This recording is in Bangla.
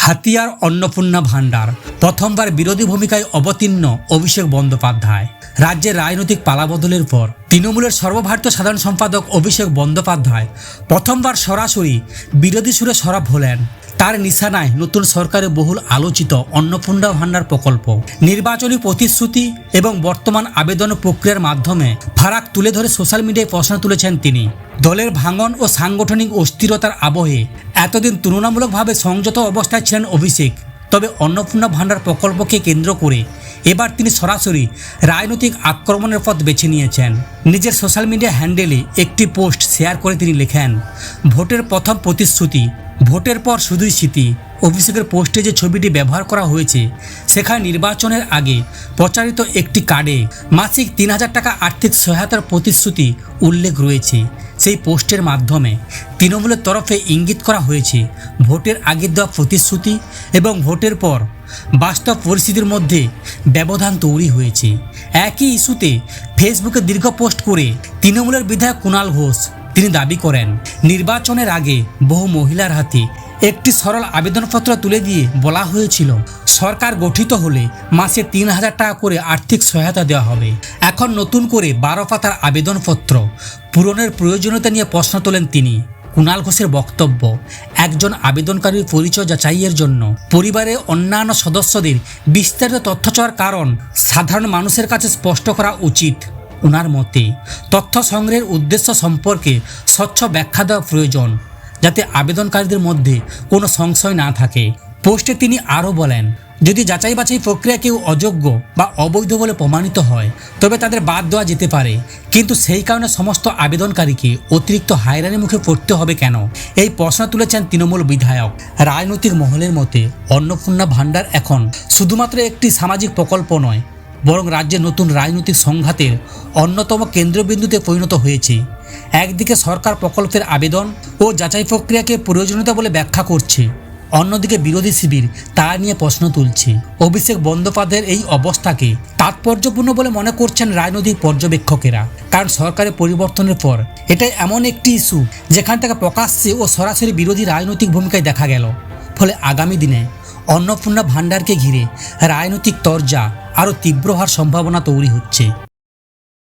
হাতিয়ার অন্নপূর্ণা ভান্ডার, প্রথমবার বিরোধী ভূমিকায় অবতীর্ণ অভিষেক বন্দ্যোপাধ্যায়। রাজ্যের রাজনৈতিক পালাবদলের পর তৃণমূলের সর্বভারতীয় সাধারণ সম্পাদক অভিষেক বন্দ্যোপাধ্যায় প্রথমবার সরাসরি বিরোধী সুরে সরব হলেন। তার নিশানায় নতুন সরকারের বহুল আলোচিত অন্নপূর্ণা ভান্ডার প্রকল্প। নির্বাচনী প্রতিশ্রুতি এবং বর্তমান আবেদন প্রক্রিয়ার মাধ্যমে ফারাক তুলে ধরে সোশ্যাল মিডিয়ায় প্রশ্ন তুলেছেন তিনি। দলের ভাঙন ও সাংগঠনিক অস্থিরতার আবহে এতদিন তুলনামূলকভাবে সংযত অবস্থায় ছিলেন অভিষেক। তবে অন্নপূর্ণা ভান্ডার প্রকল্পকে কেন্দ্র করে এবার তিনি সরাসরি রাজনৈতিক আক্রমণের পথ বেছে নিয়েছেন। নিজের সোশ্যাল মিডিয়া হ্যান্ডেলে একটি পোস্ট শেয়ার করে তিনি লেখেন, ভোটের প্রথম প্রতিশ্রুতি, ভোটের পর শুধুই স্মৃতি। অভিষেকের পোস্টে যে ছবিটি ব্যবহার করা হয়েছে সেখানে নির্বাচনের আগে প্রচারিত একটি কার্ডে মাসিক ৩,০০০ টাকা আর্থিক সহায়তার প্রতিশ্রুতি উল্লেখ রয়েছে। সেই পোস্টের মাধ্যমে তৃণমূলের তরফে ইঙ্গিত করা হয়েছে ভোটের আগে দেওয়া প্রতিশ্রুতি এবং ভোটের পর বাস্তব পরিস্থিতির মধ্যে ব্যবধান তৈরি হয়েছে। একই ইস্যুতে ফেসবুকে দীর্ঘ পোস্ট করে তৃণমূলের বিধায়ক কুণাল ঘোষ তিনি দাবি করেন, নির্বাচনের আগে বহু মহিলার হাতে একটি সরল আবেদনপত্র তুলে দিয়ে বলা হয়েছিল সরকার গঠিত হলে মাসে ৩,০০০ টাকা করে আর্থিক সহায়তা দেওয়া হবে। এখন নতুন করে ১২ পাতার আবেদনপত্র পূরণের প্রয়োজনীয়তা নিয়ে প্রশ্ন তোলেন তিনি। কুণাল ঘোষের বক্তব্য, একজন আবেদনকারীর পরিচয় যাচাইয়ের জন্য পরিবারের অন্যান্য সদস্যদের বিস্তারিত তথ্য চাওয়ার কারণ সাধারণ মানুষের কাছে স্পষ্ট করা উচিত। ওনার মতে তথ্য সংগ্রহের উদ্দেশ্য সম্পর্কে স্বচ্ছ ব্যাখ্যা দেওয়া প্রয়োজন, যাতে আবেদনকারীদের মধ্যে কোনো সংশয় না থাকে। পোস্টে তিনি আরও বলেন, যদি যাচাই বাছাই প্রক্রিয়া কেউ অযোগ্য বা অবৈধ বলে প্রমাণিত হয় তবে তাদের বাদ দেওয়া যেতে পারে, কিন্তু সেই কারণে সমস্ত আবেদনকারীকে অতিরিক্ত হয়রানির মুখে পড়তে হবে কেন? এই প্রশ্ন তুলেছেন তৃণমূল বিধায়ক। রাজনৈতিক মহলের মতে অন্নপূর্ণা ভান্ডার এখন শুধুমাত্র একটি সামাজিক প্রকল্প নয়, বরং রাজ্যের নতুন রাজনৈতিক সংঘাতের অন্যতম কেন্দ্রবিন্দুতে পরিণত হয়েছে। একদিকে সরকার প্রকল্পের আবেদন ও যাচাই প্রক্রিয়াকে প্রয়োজনীয়তা বলে ব্যাখ্যা করছে, অন্যদিকে বিরোধী শিবির তা নিয়ে প্রশ্ন তুলছে। অভিষেক বন্দ্যোপাধ্যায়ের এই অবস্থাকে তাৎপর্যপূর্ণ বলে মনে করছেন রাজনৈতিক পর্যবেক্ষকেরা, কারণ সরকারের পরিবর্তনের পর এটাই এমন একটি ইস্যু যেখান থেকে প্রকাশ্যে ও সরাসরি বিরোধী রাজনৈতিক ভূমিকায় দেখা গেল। ফলে আগামী দিনে অন্নপূর্ণা ভান্ডারকে ঘিরে রাজনৈতিক তরজা আরও তীব্র হওয়ার সম্ভাবনা তৈরি হচ্ছে।